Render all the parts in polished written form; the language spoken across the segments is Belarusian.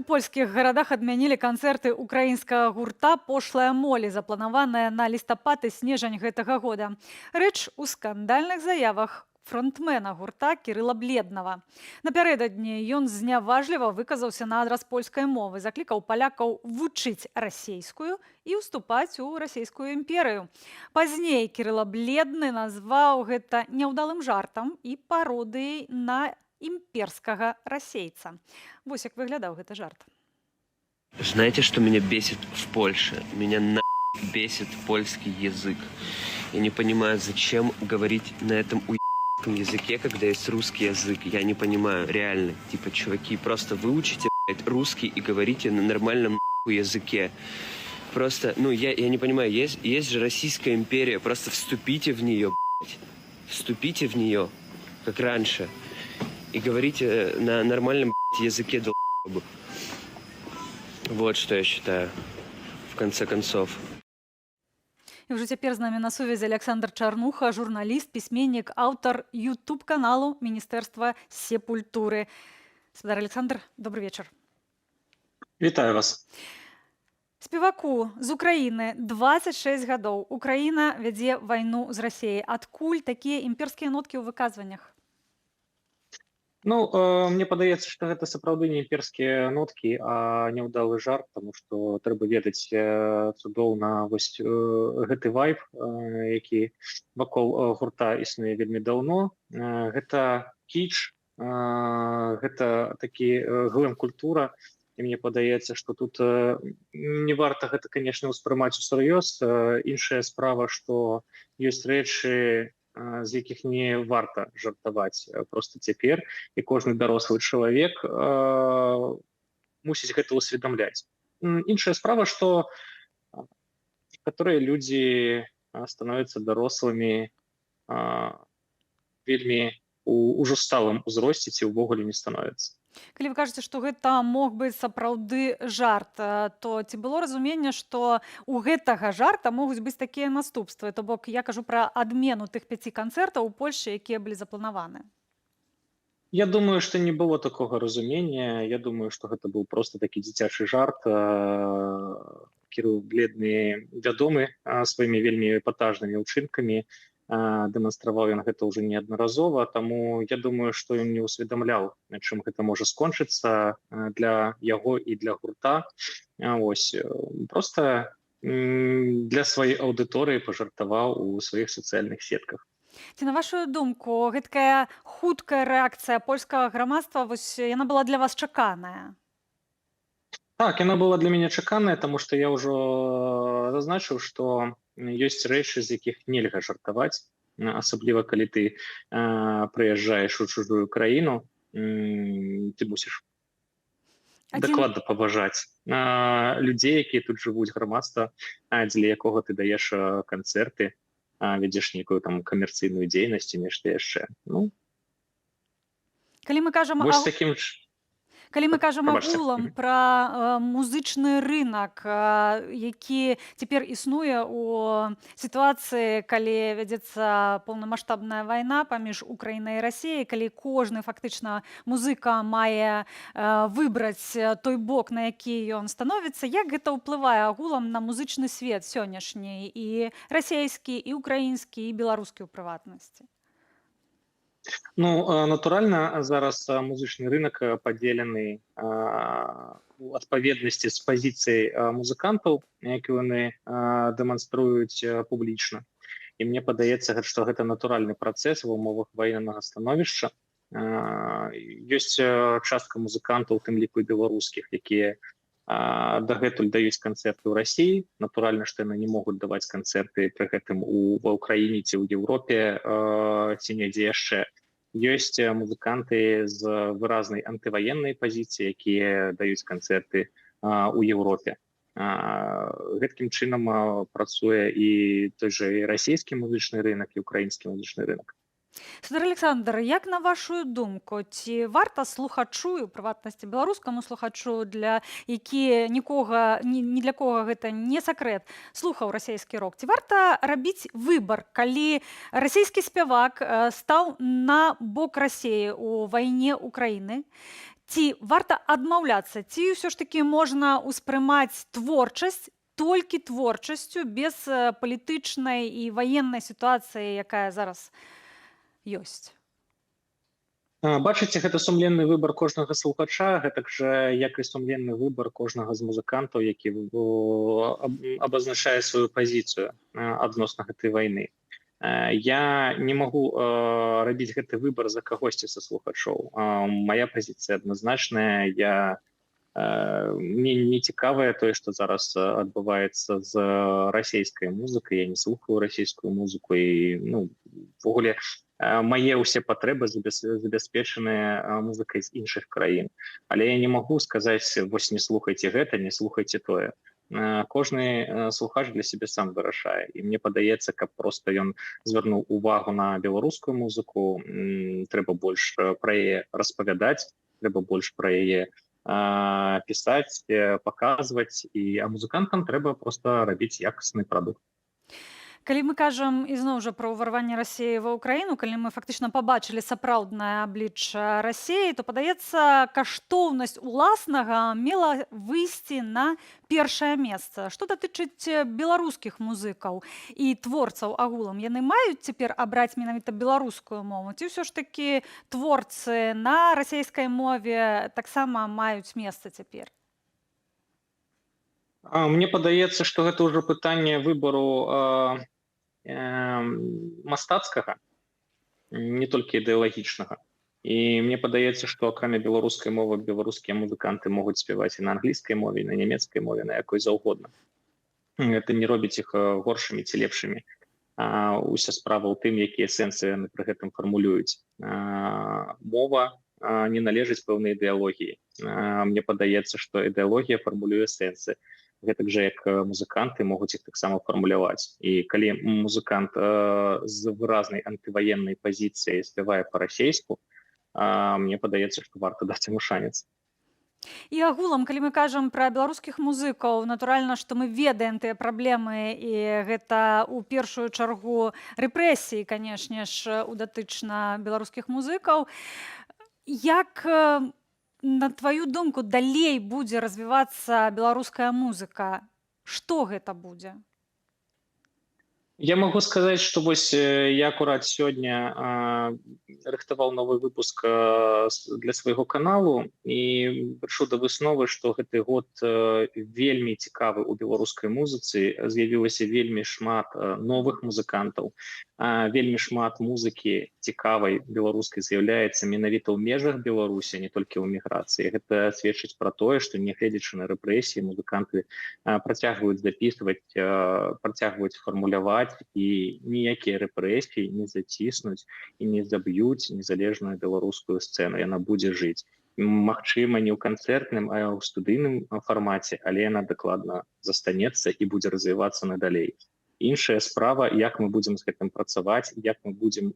У польскіх гарадах адмянілі канцэрты украінскага гурта «Пошлая молі», запланаваныя на лістапад і снежань гэтага года. Рэч у скандальных заявах фронтмена гурта Кірыла Бледнага. Напярэдадні ён зняважліва выказаўся на адрас польскай мовы, заклікаў палякаў вучыць расейскую і ўступаць у расійскую імперыю. Пазней Кірыла Бледны назваў гэта няўдалым жартам і пародыяй на імперскага расейца. Вось як выглядаў гэты жарт. Знаете, что меня бесит в Польше? Меня бесит польский язык. Я не понимаю, зачем говорить на этом уебанском языке, когда есть русский язык. Я не понимаю, реально. Типа, чуваки, просто выучите русский и говорите на нормальном языке. Просто, я не понимаю, есть же Российская империя, просто вступите в нее, вступите в нее, как раньше, и говорите на нормальном языке, долб***бы. Вот что я считаю, в конце концов. І ўжо цяпер з намі на сувязі Александр Чарнуха, журналіст, пісьменнік, аўтар YouTube-каналу Міністэрства сепультуры. Спадар Александр, добрый вечар. Вітаю вас. Спеваку з Украіны 26 гадоў. Украіна вядзе вайну з Расіяй. Адкуль такія імперскія ноткі ў выказваннях? Мне падаецца, што гэта сапраўды не імперскія ноткі, а няўдалы жарт, таму што трэба ведаць цудоўна вось гэты вайб, які вакол гурта існуе вельмі даўно. Гэта кіч, гэта такі глэм-культура, і мне падаецца, што тут не варта гэта, канешне, ўспрымаць усур'ёз. Іншая справа, што ёсць рэчы, з якіх не варта жартаваць проста цяпер, і кожны дарослы чалавек мусіць гэта ўсведамляць. Іншая справа, што некаторыя людзі становяцца дарослымі вельмі ў ужо сталым узросце ці ўвогуле не становяцца. Калі вы кажаце, што гэта мог быць сапраўды жарт, то ці было разуменне, што у гэтага жарта могуць быць такія наступствы? То бок я кажу пра адмену тых 5 канцэртаў у Польшчы, якія былі запланаваны. Я думаю, што не было такога разумення. Я думаю, што гэта быў проста такі дзіцячы жарт. Кірыл Бледны вядомы сваімі вельмі эпатажнымі ўчынкамі. Дэманстраваў ён гэта ўжо неаднаразова, таму я думаю, што ён не ўсведамляў, чым гэта можа скончыцца для яго і для гурта. Проста для сваёй аўдыторыі пажартаваў у сваіх сацыяльных сетках. Ці на вашу думку, гэткая хуткая рэакцыя польскага грамадства, вось яна была для вас чаканая? Так, яна была для мяне чаканая, таму што я ўжо зазначыў, што ёсць рэчы, з якіх нельга жартаваць, асабліва калі ты прыязджаеш у чужую краіну, ты мусіш дакладна паважаць людзей, якія тут жывуць, грамадства, дзеля якога ты даеш канцэрты, вядзеш нейкую там камерцыйную дзейнасць і нешта яшчэ. Калі мы кажам агулам пра музычны рынак, які цяпер існуе ў сітуацыі, калі вядзецца поўнамаштабная вайна паміж Украінай і Расіяй, калі кожны фактычна музыка мае выбраць той бок, на які ён становіцца, як гэта ўплывае агулам на музычны свет сённяшні, і расійскі, і ўкраінскі, і беларускі ў прыватнасці? Натуральна, зараз музычны рынок падзелены у адпаведнасці з пазіцыяй музыкантаў, якія яны дэманструюць публічна. І мне падаецца, што гэта натуральны працэс ва ўмовах ваеннага становішча. Ёсць частка музыкантаў, у тым ліку і беларускіх, якія дагэтуль даюць канцэрты ў Расіі. Натуральна, што яны не могуць даваць канцэрты пры гэтым ва ўкраіне ці ў Еўропе ці недзе яшчэ. Ёсць музыканты з выразнай антываеннай пазіцыі, якія даюць канцэрты ў Еўропе. Гэткім чынам працуе і той жа расійскі музычны рынок, і ўкраінскі музычны рынок. Спадар Александр, як на вашу думку, ці варта слухачу, і ў прыватнасці беларускаму слухачу, які ні для кого гэта не сакрэт, слухаў расійскі рок, ці варта рабіць выбар, калі расійскі спявак стаў на бок Расіі ў вайне Украіны, Ці варта адмаўляцца, ці ўсё ж такі можна ўспрымаць творчасць толькі творчасцю без палітычнай і ваеннай сітуацыі, якая зараз ёсць? Бачыце, гэта сумленны выбар кожнага слухача, гэтак жа як і сумленны выбар кожнага з музыкантаў, які абазначае сваю пазіцыю адносна гэтай вайны. Я не магу рабіць гэты выбар за кагосьці са слухачоў. Мая пазіцыя адназначная. Мне не цікавае тое, што зараз адбываецца з расійскай музыкай. Я не слухаю расійскую музыку і ввогуле мае ўсе патрэбы забяспечаныя музыкай з іншых краін. Але я не магу сказаць, вось не слухайце гэта, не слухайце тое. Кожны слухач для сябе сам вырашае. І мне падаецца, каб проста ён звярнуў увагу на беларускую музыку, трэба больш пра яе распавядаць, трэба больш пра яе пісаць, паказваць, а музыкантам трэба проста рабіць якасны прадукт. Калі мы кажам ізноў жа пра ўварванне Расіі ва ўкраіну, калі мы фактычна пабачылі сапраўднае аблічча Расіі, то, падаецца, каштоўнасць уласнага мела выйсці на першае месца. Што датычыць беларускіх музыкаў і творцаў агулам, яны маюць цяпер абраць менавіта беларускую мову? Ці ўсё ж такі творцы на расійскай мове таксама маюць месца цяпер? Мне падаецца, што гэта ўжо пытанне выбару мастацкага, не толькі ідэалагічнага. І мне падаецца, што акрамя беларускай мовы беларускія музыканты могуць спяваць і на англійскай мове, і на нямецкай мове, на якой заўгодна. Гэта не робіць іх горшымі ці лепшымі. Уся справа ў тым, якія сэнсы яны пры гэтым фармулююць. Мова не належыць пэўнай ідэалогіі. Мне падаецца, што ідэалогія фармулюе сэнсы. Гэтак жа, як музыканты могуць іх таксама фармуляваць. І калі музыкант з выразнай антываеннай пазіцыяй спявае па-расейску, мне падаецца, што варта даць яму шанец. І агулам, калі мы кажам пра беларускіх музыкаў, натуральна, што мы ведаем тыя праблемы, і гэта ў першую чаргу рэпрэсіі, канешне ж, датычна беларускіх музыкаў. Як, на тваю думку, далей будзе развівацца беларуская музыка? Што гэта будзе? Я могу сказаць, што вось я акурат сёння рыхтаваў новы выпуск для свайго каналу і прыйшоў да высновы, што гэты год вельмі цікавы ў беларускай музыцы. З'явілася вельмі шмат новых музыкантаў, вельмі шмат музыкі цікавай беларускай з'яўляецца менавіта ў межах Беларусі, не толькі ў эміграцыі. Гэта сведчыць пра тое, што нягледзячы на рэпрэсіі, музыканты працягваюць запісваць, працягваюць фармуляваць, і ніякія рэпрэсіі не заціснуць і не заб'юць незалежную беларускую сцэну. Яна будзе жыць. Магчыма, не ў канцэртным, а ў студыйным фармаце, але яна дакладна застанецца і будзе развівацца надалей. Іншая справа, як мы будзем з гэтым працаваць, як мы будзем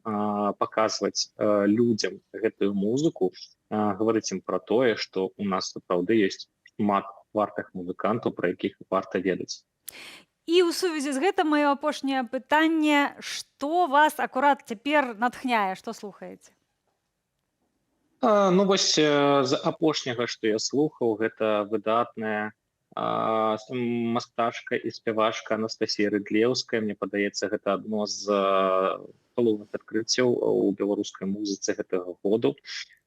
паказваць людзям гэтую музыку, гаварыць ім пра тое, што ў нас сапраўды ёсць шмат вартых музыкантаў, пра якіх варта ведаць. І ў сувязі з гэтым маё апошняе пытанне: што вас акурат цяпер натхняе, што слухаеце? Вось з апошняга, што я слухаў, гэта выдатная мастачка і спявачка Анастасія Рыдлеўская. Мне падаецца, гэта адно з галоўных адкрыццяў у беларускай музыцы гэтага году.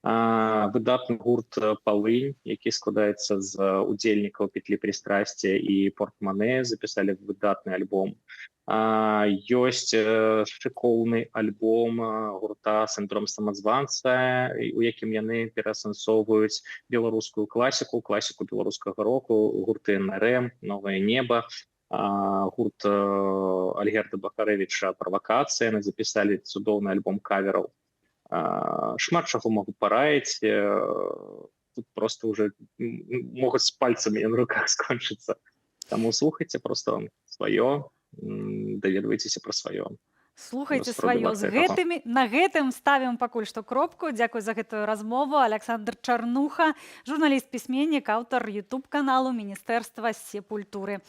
Выдатны гурт «Палынь», які складаецца з удзельнікаў «Петлі прыстрасця» і «Портмане», запісалі выдатны альбом. Ёсць шыкоўны альбом гурта «Сіндром самазванца», у якім яны пераасэнсоўваюць беларускую класіку, класіку беларускага року, гурты НРМ, «Новае неба», гурт Альгерда Бахарэвіча «Правакацыя». Яны запісалі цудоўны альбом кавераў. Шмат чаго могу параіць. Тут просто уже могуць з пальцамі на руках скончыцца. Таму слухайце проста сваё, даведвайцеся пра сваё. Слухайце сваё. На гэтым ставім пакуль што кропку. Дзякуй за гэтую размову. Аляксандр Чарнуха, журналіст-пісьменнік, аўтар YouTube-каналу Міністэрства сепультуры.